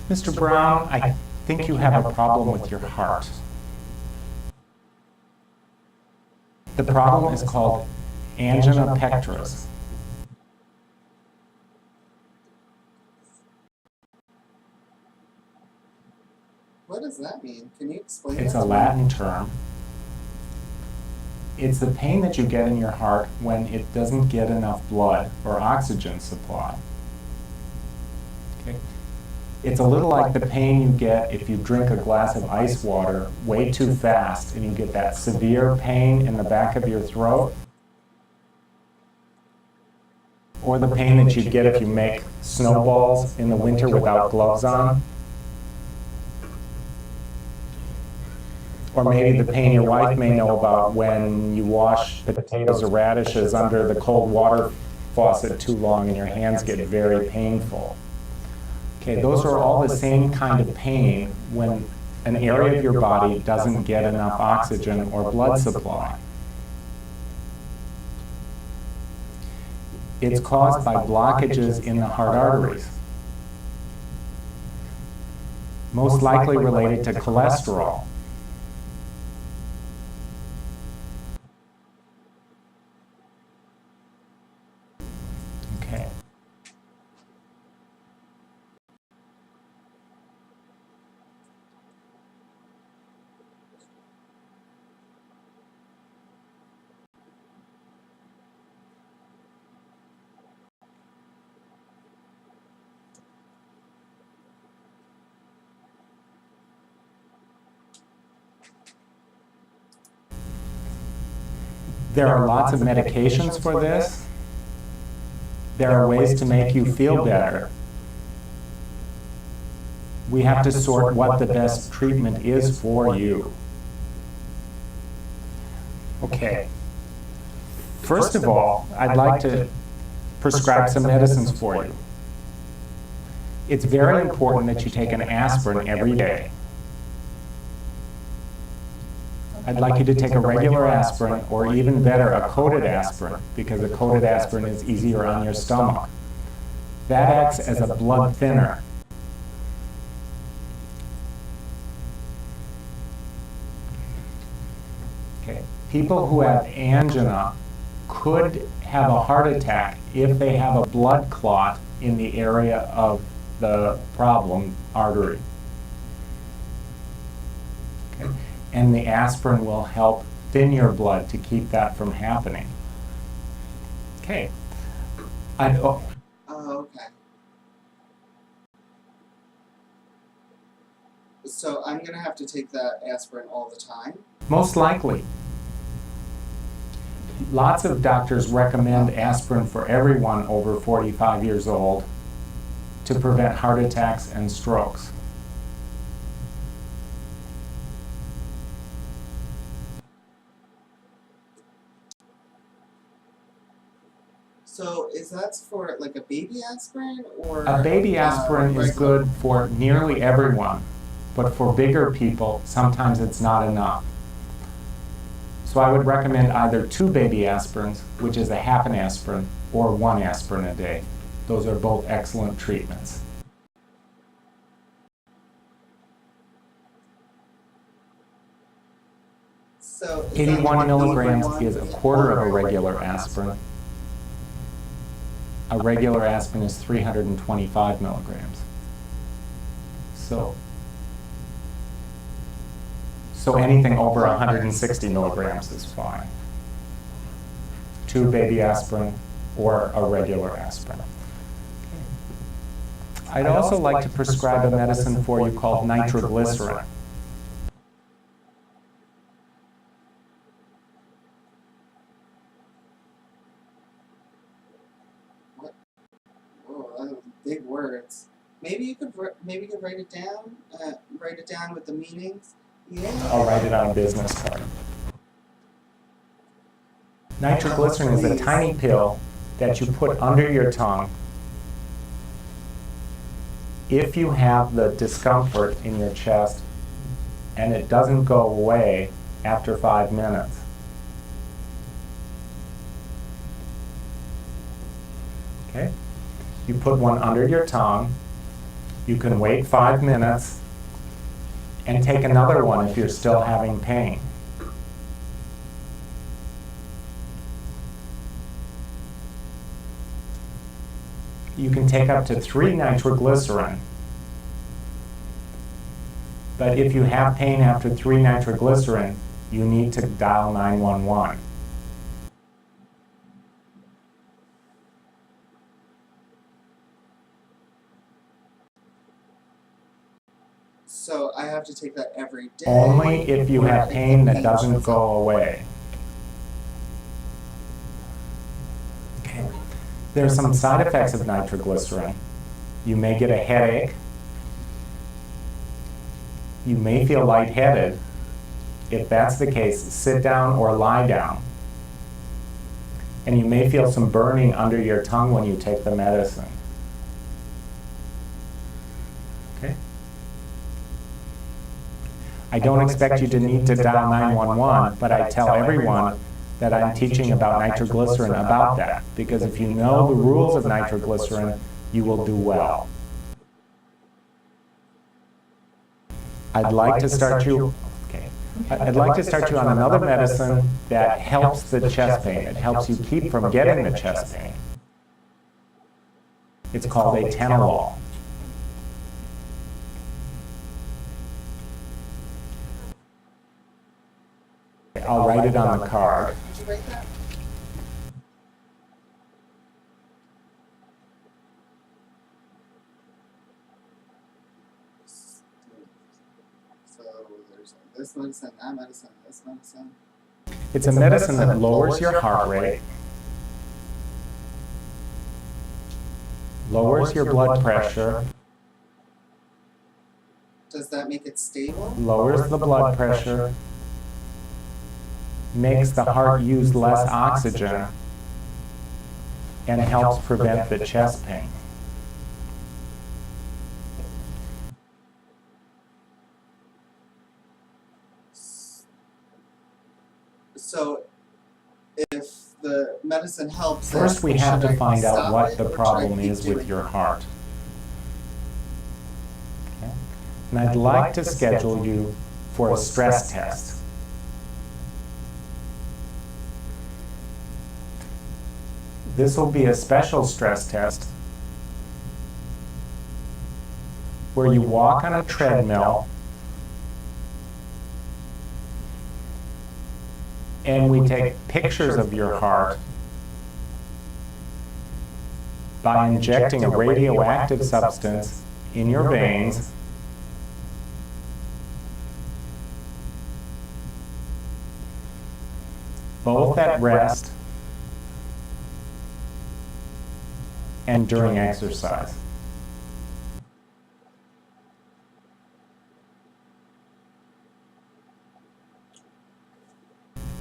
Mr. Brown, I think you have a problem with your heart. The problem is called angina pectoris. What does that mean? Can you explain It's that a to me? Latin term. It's the pain that you get in your heart when it doesn't get enough blood or oxygen supply. Okay. It's a little like the pain you get if you drink a glass of ice water way too fast and you get that severe pain in the back of your throat. Or the pain that you get if you make snowballs in the winter without gloves on. Or maybe the pain your wife may know about when you wash potatoes or radishes under the cold water faucet too long and your hands get very painful. Okay, those are all the same kind of pain when an area of your body doesn't get enough oxygen or blood supply. It's caused by blockages in the heart arteries, most likely related to cholesterol. Okay. There are lots of medications for this. There are ways to make you feel better. We have to sort what the best treatment is for you. Okay. First of all, I'd like to prescribe some medicines for you. It's very important that you take an aspirin every day. I'd like you to take a regular aspirin, or even better, a coated aspirin, because a coated aspirin is easier on your stomach. That acts as a blood thinner. Okay. People who have angina could have a heart attack if they have a blood clot in the area of the problem artery. Okay. And the aspirin will help thin your blood to keep that from happening. Okay. Oh, okay. So I'm going to have to take that aspirin all the time? Most likely. Lots of doctors recommend aspirin for everyone over 45 years old to prevent heart attacks and strokes. So is that for like a baby aspirin or A baby aspirin is regular? good for nearly everyone, but for bigger people, sometimes it's not enough. So I would recommend either 2 baby aspirins, which is a half an aspirin, or 1 aspirin a day. Those are both excellent treatments. So is that 81 like a milligrams one is a quarter of a or regular aspirin. A regular aspirin is 325 milligrams. So anything over 160 milligrams is fine. 2 baby aspirin or a regular aspirin. I'd also like to prescribe a medicine for you called nitroglycerin. What? Whoa, that was big words. Maybe you could write it down. Write it down with the meanings. Yeah. I'll write it on a business card. Nitroglycerin is a tiny pill that you put under your tongue if you have the discomfort in your chest and it doesn't go away after 5 minutes. Okay? You put one under your tongue, You can wait 5 minutes and take another one if you're still having pain. You can take up to 3 nitroglycerin. But if you have pain after 3 nitroglycerin, you need to dial 911. So I have to take that every day? Only if you have pain that doesn't go away. Okay. There are some side effects of nitroglycerin. You may get a headache. You may feel lightheaded. If that's the case, sit down or lie down. And you may feel some burning under your tongue when you take the medicine. Okay? I don't expect you to need to dial 911, but I tell everyone that I'm teaching about nitroglycerin about that, because if you know the rules of nitroglycerin, you will do well. I'd like to start you on another medicine that helps the chest pain. It helps you keep from getting the chest pain. It's called atenolol. I'll write it on the card. Did you write that? So there's this medicine, that medicine, this medicine. It's a medicine that lowers your heart rate, lowers your blood pressure, Does that make it stable? lowers the blood pressure, makes the heart use less oxygen, and helps prevent the chest pain. So if the medicine helps, First, we have should to I find out stop what it the or should I problem keep is with doing your it? heart. Okay? And I'd like to schedule you for a stress test. This will be a special stress test where you walk on a treadmill and we take pictures of your heart by injecting a radioactive substance in your veins both at rest and during exercise.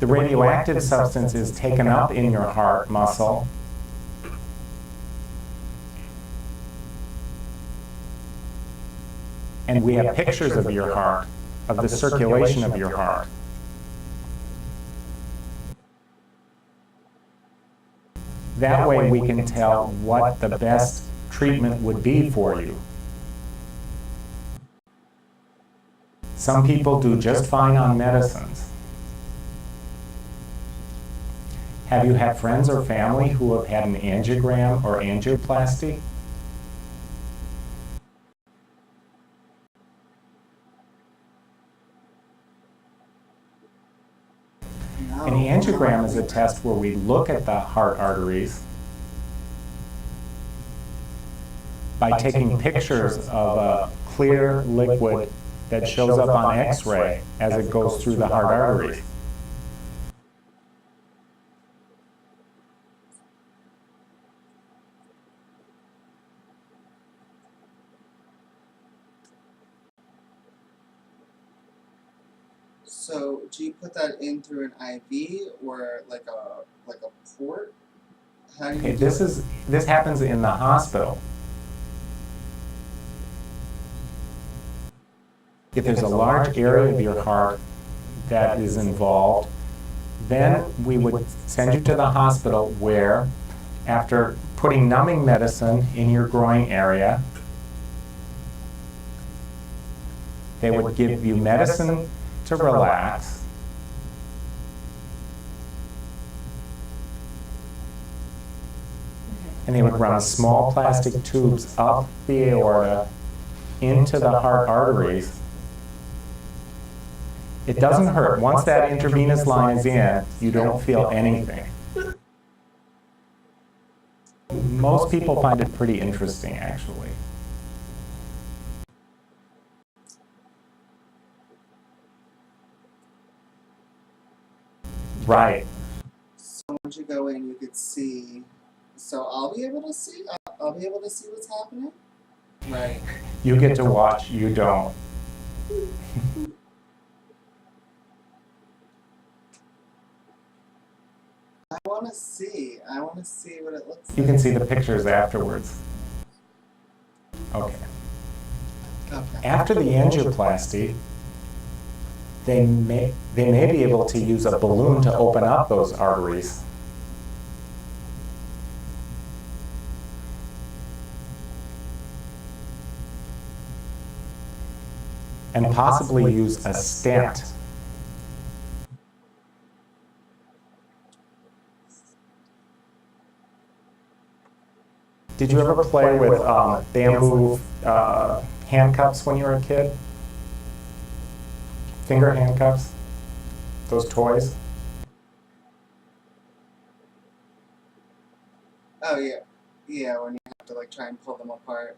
The radioactive substance is taken up in your heart muscle and we have pictures of your heart, of the circulation of your heart. That way we can tell what the best treatment would be for you. Some people do just fine on medicines. Have you had friends or family who have had an angiogram or angioplasty? No. An angiogram is a test where we look at the heart arteries by taking pictures of a clear liquid that shows up on X-ray as it goes through the heart arteries. So do you put that in through an IV or like a port? How do you Okay, do it? this happens in the hospital. If there's a large area of your heart that is involved, then we would send you to the hospital where, after putting numbing medicine in your groin area, They would give you medicine to relax. And they would run small plastic tubes up the aorta into the heart arteries. It doesn't hurt. Once that intravenous line is in, you don't feel anything. Most people find it pretty interesting, actually. Right. So once you go in, you could see. So I'll be able to see. I'll be able to see what's happening. Right. You get to watch, you don't. I want to see. I want to see what it looks like. You can see the pictures afterwards. Okay. Okay. After the angioplasty, they may be able to use a balloon to open up those arteries. And possibly use a stent. Did you ever play with bamboo handcuffs when you were a kid? Finger handcuffs? Those toys? Oh yeah, yeah. When you have to like try and pull them apart,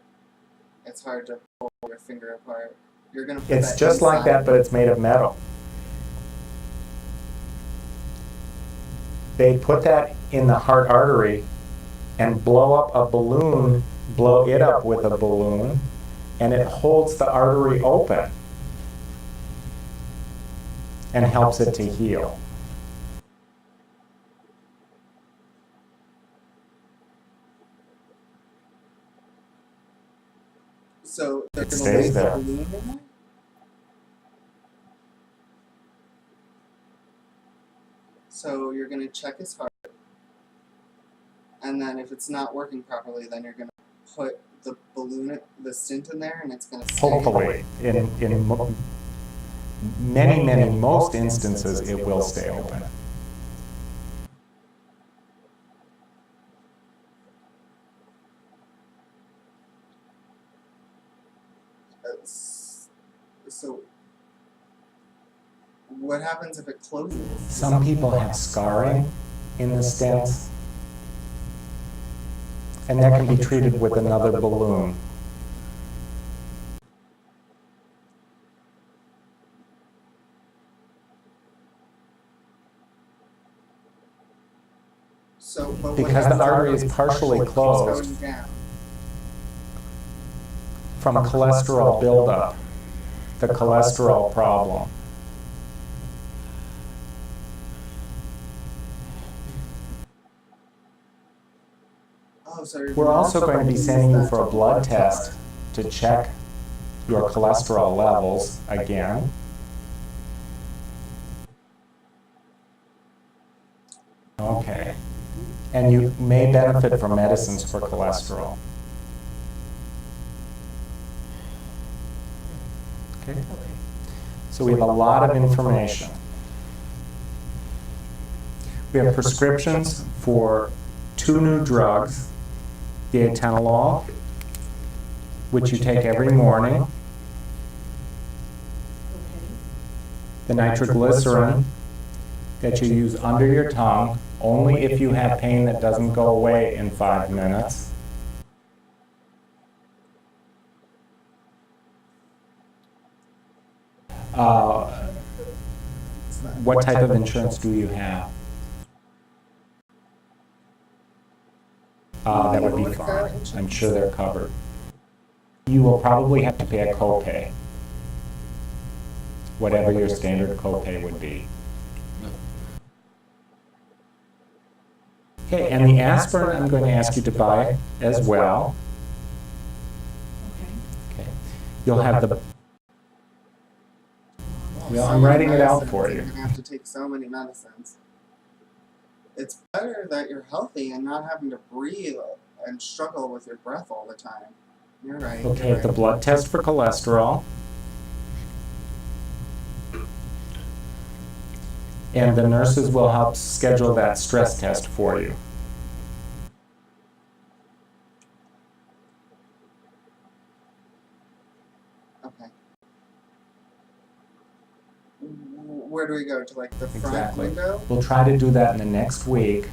it's hard to pull your finger apart. You're gonna. Put It's that just like inside. that, but it's made of metal. They put that in the heart artery and blow up a balloon, blow it up with a balloon, and it holds the artery open and helps it to heal. So they're It gonna stays leave the there. balloon in there. So you're gonna check his heart, and then if it's not working properly, then you're gonna put the balloon, the stent in there, and it's gonna stay. Hopefully, in most instances, it will stay open. So what happens if it closes? Some people have scarring in the stents, and that can be treated with another balloon. So, but what Because happens the if artery is it's partially keeps closed going down? from cholesterol buildup, the cholesterol problem. Oh, so you're We're also going to be sending you for a blood test to check your cholesterol levels again. Okay. And you may benefit from medicines for cholesterol. Okay. So we have a lot of information. We have prescriptions for 2 new drugs, the atenolol, which you take every morning, the nitroglycerin that you use under your tongue only if you have pain that doesn't go away in 5 minutes. What type of insurance do you have? That would be fine. I'm sure they're covered. You will probably have to pay a copay, whatever your standard copay would be. Okay, and the aspirin I'm going to ask you to buy as well. Okay. You'll have the. Well, I'm writing it out for you. You're gonna have to take so many medicines. It's better that you're healthy and not having to breathe and struggle with your breath all the time. You're right. Okay, the blood test for cholesterol. And the nurses will help schedule that stress test for you. Okay. Where do we go? To like the front Exactly. window? We'll try to do that in the next week.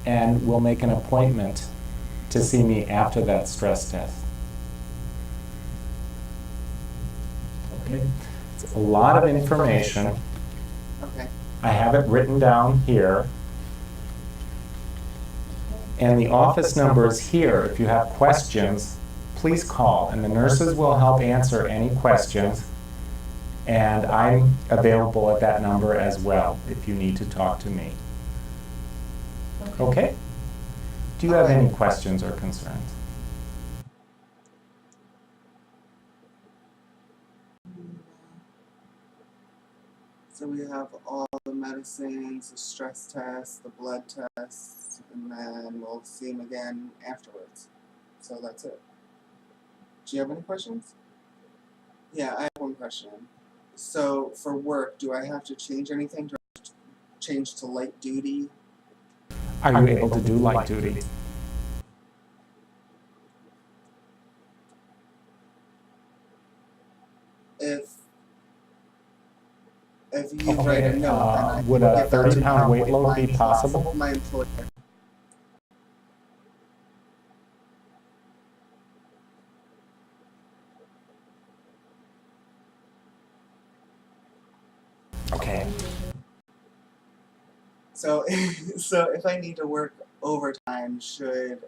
And we'll make an appointment to see me after that stress test. Okay. It's a lot of information. Okay. I have it written down here. And the office number is here. If you have questions, please call, and the nurses will help answer any questions. And I'm available at that number as well if you need to talk to me. Okay? Do you have any questions or concerns? So we have all the medicines, the stress tests, the blood tests, and then we'll see him again afterwards. So that's it. Do you have any questions? Yeah, I have one question. So for work, do I have to change anything? Do I have to change to light duty? Are you able to do light duty? If you write a note, then I would can a give that to 30-pound weight load be possible? my employer. Okay. So, so if I need to work overtime, should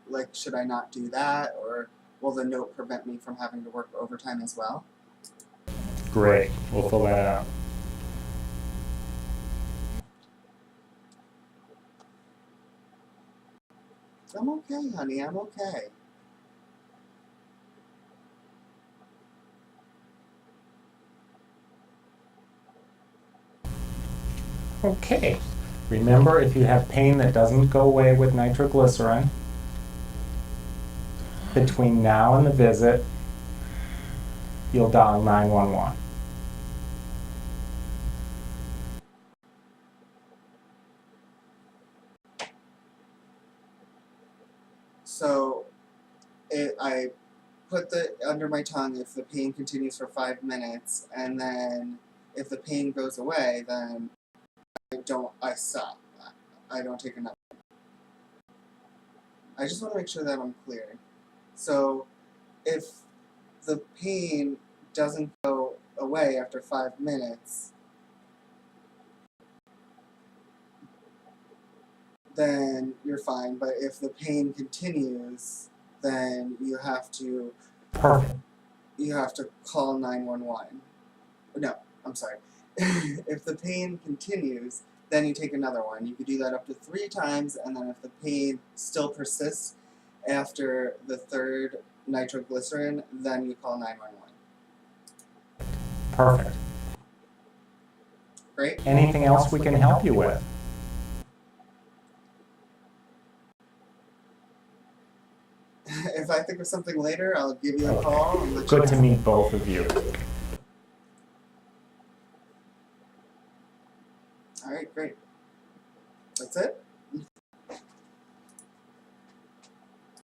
I not do that, or will the note prevent me from having to work overtime as well? Great. We'll fill that out. I'm okay, honey. I'm okay. Okay. Remember, if you have pain that doesn't go away with nitroglycerin, between now and the visit, you'll dial 911. So, I put the under my tongue if the pain continues for 5 minutes, and then if the pain goes away, then I stop. I don't take another. I just want to make sure that I'm clear. So, if the pain doesn't go away after 5 minutes, then you're fine. But if the pain continues, then you have to Perfect. call 911. No, I'm sorry. If the pain continues, then you take another one. You could do that up to 3 times, and then if the pain still persists after the 3rd nitroglycerin, then you call 911. Perfect. Great. Anything else we can help you with? If I think of something later, I'll give you a call and let you Good know. to meet both of you. All right, great. That's it?